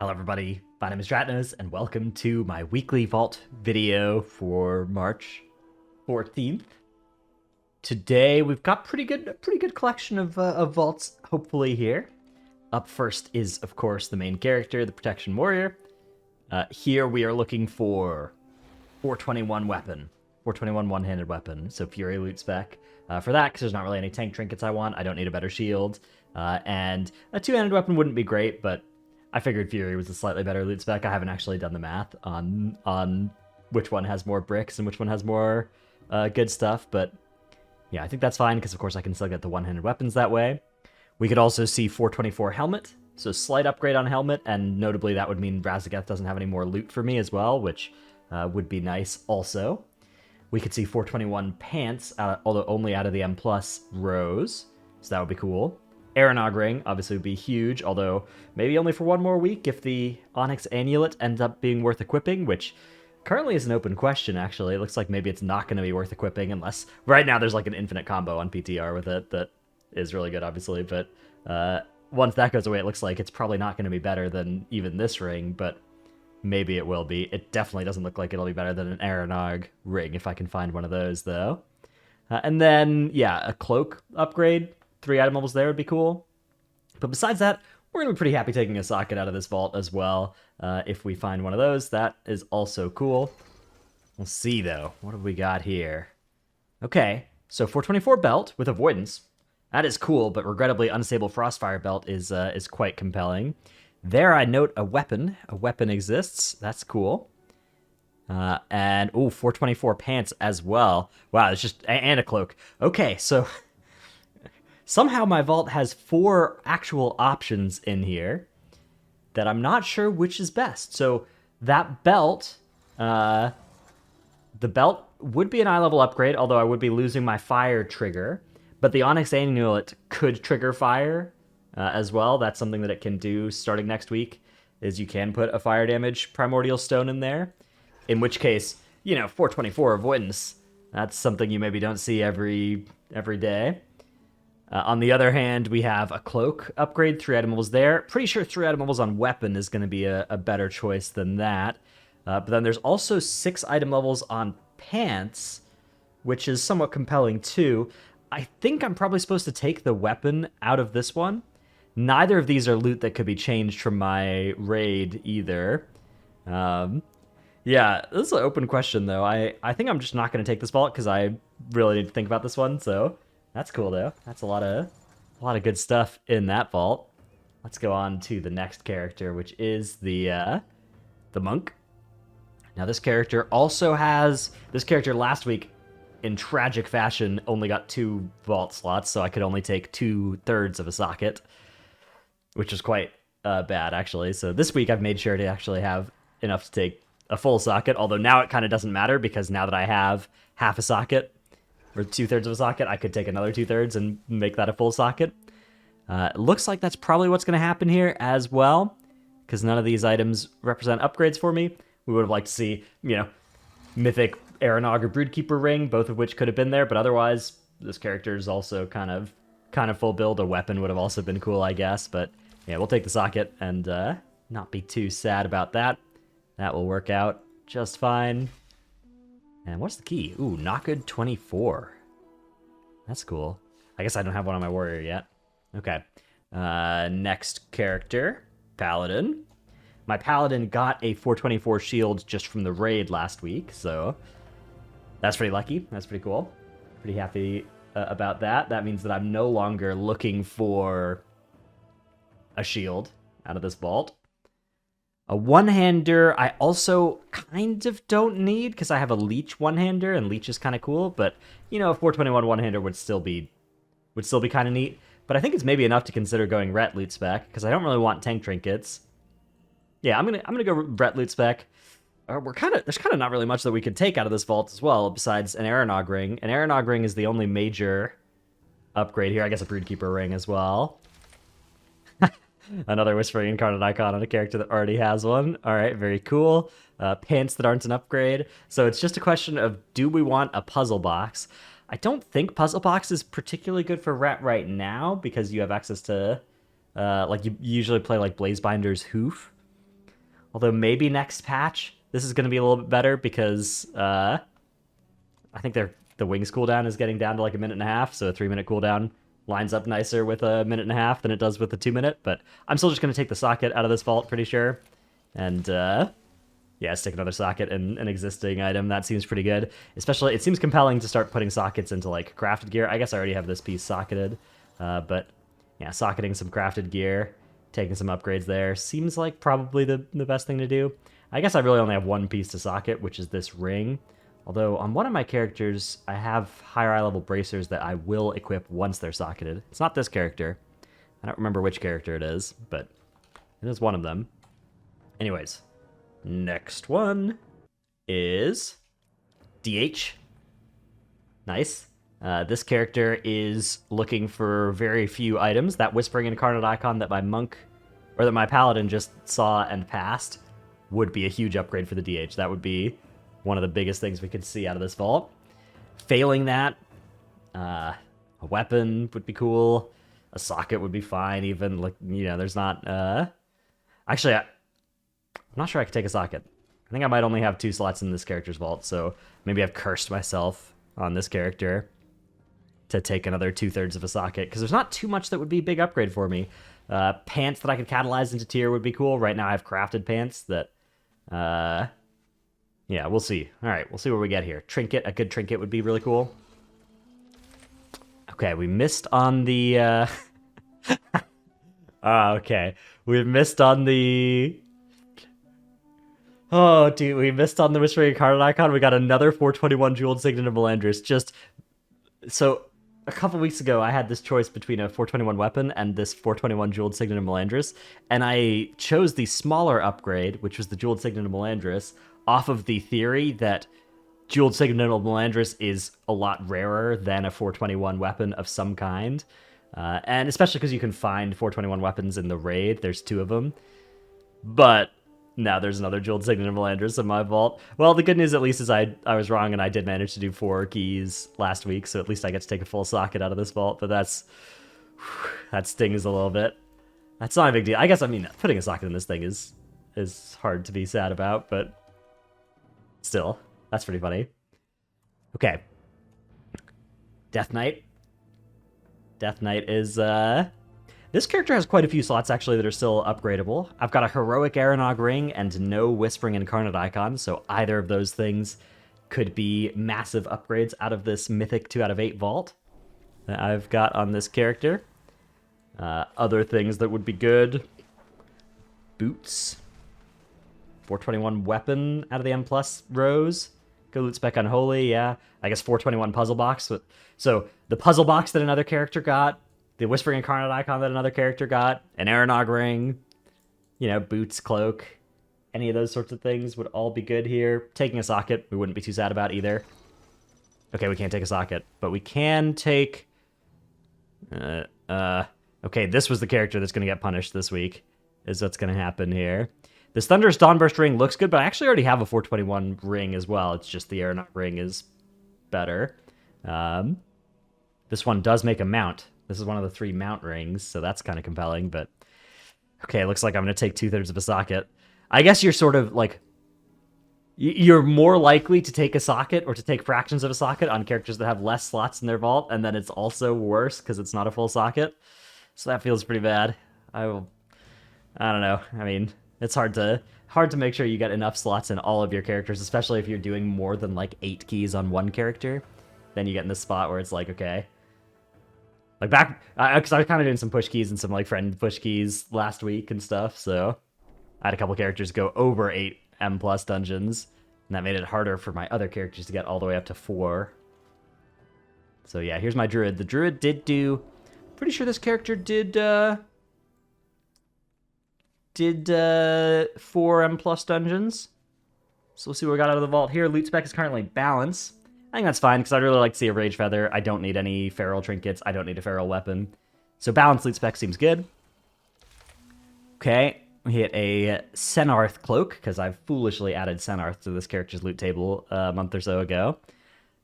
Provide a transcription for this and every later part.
Hello everybody, my name is Dratnos, and welcome to my weekly vault video for March 14th. Today we've got a pretty good collection of vaults, hopefully here. Up first is, of course, the main character, the Protection Warrior. Here we are looking for 421 weapon, 421 one-handed weapon, so Fury loot spec. For that, because there's not really any tank trinkets I want, I don't need a better shield. And a two-handed weapon wouldn't be great, but I figured Fury was a slightly better loot spec. I haven't actually done the math on which one has more bricks and which one has more good stuff, but yeah, I think that's fine, because of course I can still get the one-handed weapons that way. We could also see 424 helmet, so slight upgrade on helmet, and notably that would mean Razageth doesn't have any more loot for me as well, which would be nice also. We could see 421 pants, although only out of the M+ rows, so that would be cool. Aeronog ring obviously would be huge, although maybe only for one more week if the Onyx Amulet ends up being worth equipping, which currently is an open question, actually. It looks like maybe it's not going to be worth equipping unless... Right now there's like an infinite combo on PTR with it that is really good, obviously, but once that goes away, it looks like it's probably not going to be better than even this ring, but maybe it will be. It definitely doesn't look like it'll be better than an Aeronog ring if I can find one of those, though. And then, yeah, a cloak upgrade. 3 item levels there would be cool. But besides that, we're going to be pretty happy taking a socket out of this vault as well. If we find one of those, that is also cool. We'll see, though. What have we got here? Okay, so 424 belt with avoidance. That is cool, but regrettably, unstable Frostfire belt is quite compelling. There I note a weapon. A weapon exists. That's cool. And, ooh, 424 pants as well. Wow, it's just... And a cloak. Okay, so... Somehow my vault has 4 actual options in here that I'm not sure which is best. So that belt, the belt would be an eye level upgrade, although I would be losing my fire trigger. But the Onyx Amulet could trigger fire as well. That's something that it can do starting next week, is you can put a fire damage primordial stone in there. In which case, 424 avoidance, that's something you maybe don't see every day. On the other hand, we have a cloak upgrade, 3 item levels there. Pretty sure 3 item levels on weapon is going to be a better choice than that. But then there's also 6 item levels on pants, which is somewhat compelling too. I think I'm probably supposed to take the weapon out of this one. Neither of these are loot that could be changed from my raid either. Yeah, this is an open question though. I think I'm just not going to take this vault because I really need to think about this one, so... That's cool, though. That's a lot of good stuff in that vault. Let's go on to the next character, which is the monk. Now, this character also has... This character last week, in tragic fashion, only got 2 vault slots, so I could only take 2/3 of a socket, which is quite bad, actually. So this week, I've made sure to actually have enough to take a full socket, although now it kind of doesn't matter, because now that I have half a socket, or 2/3 of a socket, I could take another 2/3 and make that a full socket. Looks like that's probably what's going to happen here as well, because none of these items represent upgrades for me. We would have liked to see, Mythic Aeronog or Broodkeeper ring, both of which could have been there, but otherwise, this character is also kind of full build. A weapon would have also been cool, I guess, but yeah, we'll take the socket and not be too sad about that. That will work out just fine. And what's the key? Ooh, not good 24. That's cool. I guess I don't have one on my warrior yet. Okay. Next character, Paladin. My Paladin got a 424 shield just from the raid last week, so that's pretty lucky. That's pretty cool. Pretty happy about that. That means that I'm no longer looking for a shield out of this vault. A one-hander, I also kind of don't need, because I have a leech one-hander, and leech is kind of cool, but, a 421 one-hander would still be kind of neat. But I think it's maybe enough to consider going Ret loot spec, because I don't really want tank trinkets. Yeah, I'm gonna go Ret loot spec. There's kind of not really much that we could take out of this vault as well, besides an Aeronog ring. An Aeronog ring is the only major upgrade here. I guess a Broodkeeper ring as well. Another Whispering Incarnate icon on a character that already has one. All right, very cool. Pants that aren't an upgrade. So it's just a question of, do we want a puzzle box? I don't think puzzle box is particularly good for Ret right now, because you have access to, you usually play like Blazebinder's Hoof. Although maybe next patch, this is going to be a little bit better because I think the wings cooldown is getting down to like a minute and a half, so a 3-minute cooldown lines up nicer with a minute and a half than it does with the 2-minute, but I'm still just going to take the socket out of this vault, pretty sure. And, yeah, stick another socket in an existing item. That seems pretty good. Especially, it seems compelling to start putting sockets into, like, crafted gear. I guess I already have this piece socketed, but, yeah, socketing some crafted gear, taking some upgrades there, seems like probably the best thing to do. I guess I really only have one piece to socket, which is this ring. Although, on one of my characters, I have higher eye level bracers that I will equip once they're socketed. It's not this character. I don't remember which character it is, but it is one of them. Anyways, next one is DH. Nice. This character is looking for very few items. That Whispering Incarnate icon that my monk, or that my Paladin just saw and passed, would be a huge upgrade for the DH. That would be one of the biggest things we could see out of this vault. Failing that, a weapon would be cool. A socket would be fine, even, like, you know, there's not, actually, I'm not sure I could take a socket. I think I might only have 2 slots in this character's vault, so maybe I've cursed myself on this character to take another 2/3 of a socket, because there's not too much that would be a big upgrade for me. Pants that I could catalyze into tier would be cool. Right now I have crafted pants that, yeah, we'll see. All right, we'll see what we get here. Trinket, a good trinket would be really cool. Okay, we missed on the, okay. We missed on the... Oh, dude, we missed on the Whispering Incarnate icon. We got another 421 Jeweled Signet of Melandris. Just... So, a couple weeks ago, I had this choice between a 421 weapon and this 421 Jeweled Signet of Melandris, and I chose the smaller upgrade, which was the Jeweled Signet of Melandris, off of the theory that Jeweled Signet of Melandris is a lot rarer than a 421 weapon of some kind. And especially because you can find 421 weapons in the raid. There's 2 of them. But now there's another Jeweled Signet of Melandris in my vault. Well, the good news at least is I was wrong and I did manage to do 4 keys last week, so at least I get to take a full socket out of this vault, but that stings a little bit. That's not a big deal. I guess, I mean, putting a socket in this thing is hard to be sad about, but still, that's pretty funny. Okay. Death Knight. Death Knight is, this character has quite a few slots, actually, that are still upgradable. I've got a Heroic Aranog Ring and no Whispering Incarnate icon, so either of those things could be massive upgrades out of this Mythic 2 out of 8 vault that I've got on this character. Other things that would be good. Boots. 421 weapon out of the M+ rows. Go loot spec Unholy, yeah. I guess 421 puzzle box. So the puzzle box that another character got, the Whispering Incarnate icon that another character got, an Aranog ring, you know, boots, cloak, any of those sorts of things would all be good here. Taking a socket, we wouldn't be too sad about either. Okay, we can't take a socket, but we can take... Okay, this was the character that's going to get punished this week, is what's going to happen here. This Thunderous Dawnburst ring looks good, but I actually already have a 421 ring as well. It's just the Aranog ring is better. This one does make a mount. This is one of the 3 mount rings, so that's kind of compelling, but... Okay, looks like I'm going to take 2/3 of a socket. I guess you're sort of, like... You're more likely to take a socket or to take fractions of a socket on characters that have less slots in their vault, and then it's also worse because it's not a full socket. So that feels pretty bad. I don't know. I mean, it's hard to make sure you get enough slots in all of your characters, especially if you're doing more than, like, 8 keys on one character. Then you get in this spot where it's like, okay... Like back, because I was kind of doing some push keys and some like friend push keys last week and stuff, so I had a couple characters go over 8 M+ dungeons, and that made it harder for my other characters to get all the way up to 4. So yeah, here's my Druid. The Druid did do, pretty sure this character did 4 M+ dungeons. So we'll see what we got out of the vault here. Loot spec is currently balance. I think that's fine, because I'd really like to see a Rage Feather. I don't need any feral trinkets. I don't need a feral weapon. So balanced loot spec seems good. Okay, we hit a Senarth Cloak, because I've foolishly added Senarth to this character's loot table a month or so ago.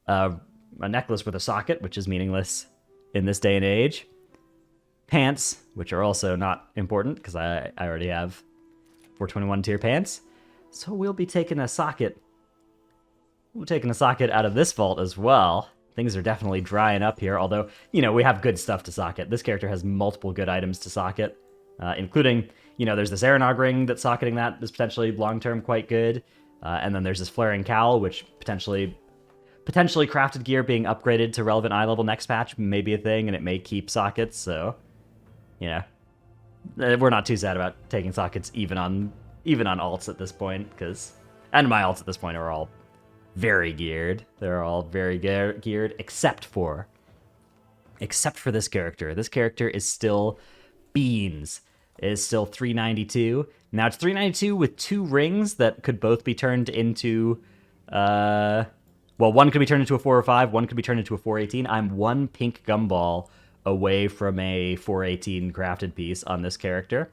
A necklace with a socket, which is meaningless in this day and age. Pants, which are also not important, because I already have 421 tier pants. So we'll be taking a socket. We're taking a socket out of this vault as well. Things are definitely drying up here, although, you know, we have good stuff to socket. This character has multiple good items to socket, including, you know, there's this Aeronog ring that's socketing that is potentially long-term quite good. And then there's this Flaring Cowl, which potentially crafted gear being upgraded to relevant eye level next patch may be a thing, and it may keep sockets, so, you know. We're not too sad about taking sockets even on alts at this point, and my alts at this point are all very geared. They're all very geared, except for this character. This character is still beans. It is still 392. Now it's 392 with 2 rings that could both be turned into, well, one could be turned into a 405, one could be turned into a 418. I'm 1 pink gumball away from a 418 crafted piece on this character.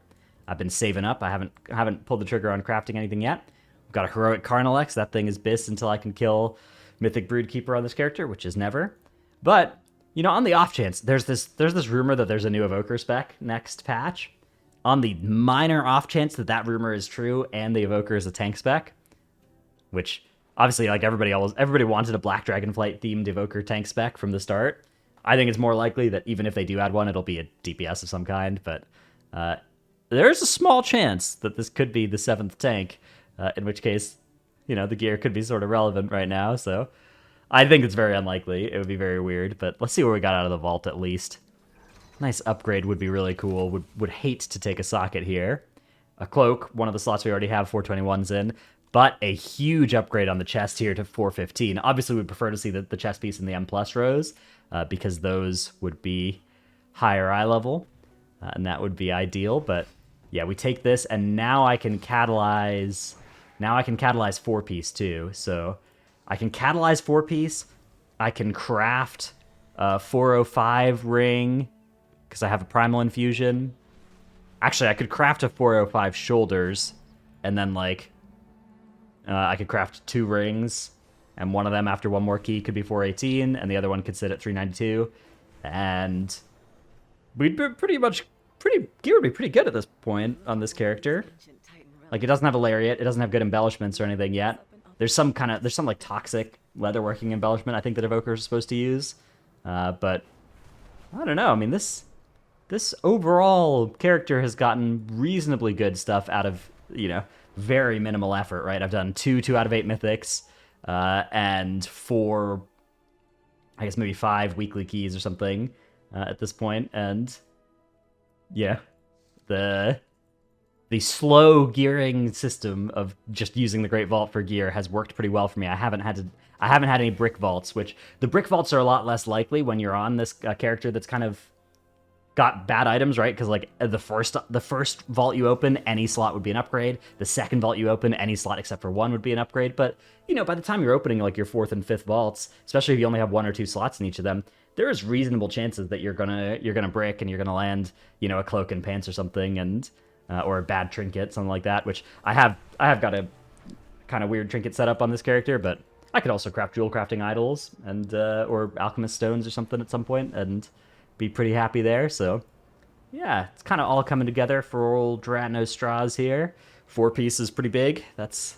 I've been saving up. I haven't pulled the trigger on crafting anything yet. I've got a heroic Carnalex. That thing is bis until I can kill Mythic Broodkeeper on this character, which is never. But, you know, on the off chance, there's this rumor that there's a new Evoker spec next patch. On the minor off chance that rumor is true and the Evoker is a tank spec, which obviously, like, everybody wanted a Black Dragonflight themed Evoker tank spec from the start. I think it's more likely that even if they do add one, it'll be a DPS of some kind, but there's a small chance that this could be the 7th tank, in which case, you know, the gear could be sort of relevant right now, so I think it's very unlikely. It would be very weird, but let's see what we got out of the vault at least. Nice upgrade would be really cool. Would hate to take a socket here. A cloak, one of the slots we already have 421s in, but a huge upgrade on the chest here to 415. Obviously, we'd prefer to see the chest piece in the M+ rows, because those would be higher eye level, and that would be ideal. But yeah, we take this, and now I can catalyze. Now I can catalyze 4-piece too. So I can catalyze 4-piece. I can craft a 405 ring because I have a primal infusion. Actually, I could craft a 405 shoulders, and then like I could craft 2 rings. And one of them, after one more key, could be 418, and the other one could sit at 392. And we'd be gear would be pretty good at this point on this character. Like, it doesn't have a lariat, it doesn't have good embellishments or anything yet. There's some like toxic leatherworking embellishment I think that Evokers are supposed to use. But I don't know. I mean, this overall character has gotten reasonably good stuff out of, you know, very minimal effort, right? I've done 2 out of 8 mythics. And 4, I guess maybe 5 weekly keys or something at this point, and yeah, the slow gearing system of just using the Great Vault for gear has worked pretty well for me. I haven't had any brick vaults, which the brick vaults are a lot less likely when you're on this character that's kind of got bad items, right? Because like the first vault you open, any slot would be an upgrade. The second vault you open, any slot except for 1 would be an upgrade. But you know, by the time you're opening like your 4th and 5th vaults, especially if you only have 1 or 2 slots in each of them, there is reasonable chances that you're gonna brick and you're gonna land, you know, a cloak and pants or something, and or a bad trinket, something like that. Which I have got a kind of weird trinket set up on this character, but I could also craft jewel crafting idols and or alchemist stones or something at some point and be pretty happy there. So yeah, it's kind of all coming together for old Dratno Straws here. 4-piece is pretty big. That's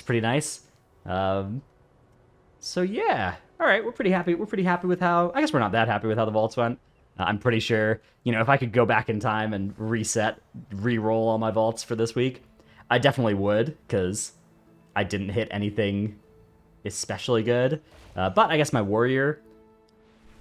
pretty nice. So yeah, all right, we're pretty happy. We're pretty happy with how. I guess we're not that happy with how the vaults went. I'm pretty sure, you know, if I could go back in time and re-roll all my vaults for this week, I definitely would, because I didn't hit anything especially good. But I guess my warrior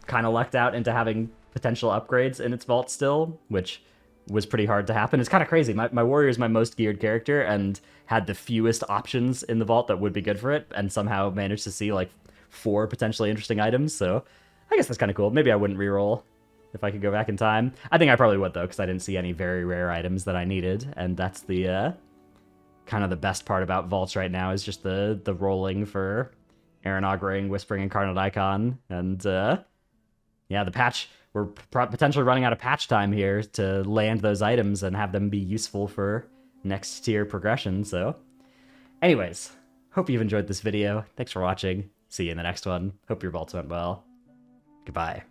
kind of lucked out into having potential upgrades in its vault still, which was pretty hard to happen. It's kind of crazy. My warrior is my most geared character and had the fewest options in the vault that would be good for it, and somehow managed to see like 4 potentially interesting items. So I guess that's kind of cool. Maybe I wouldn't reroll if I could go back in time. I think I probably would, though, because I didn't see any very rare items that I needed, and that's the kind of the best part about vaults right now is just the rolling for Aeronog Ring, Whispering Incarnate Icon, and yeah, the patch. We're potentially running out of patch time here to land those items and have them be useful for next tier progression. So anyways, hope you've enjoyed this video. Thanks for watching. See you in the next one. Hope your vaults went well. Goodbye.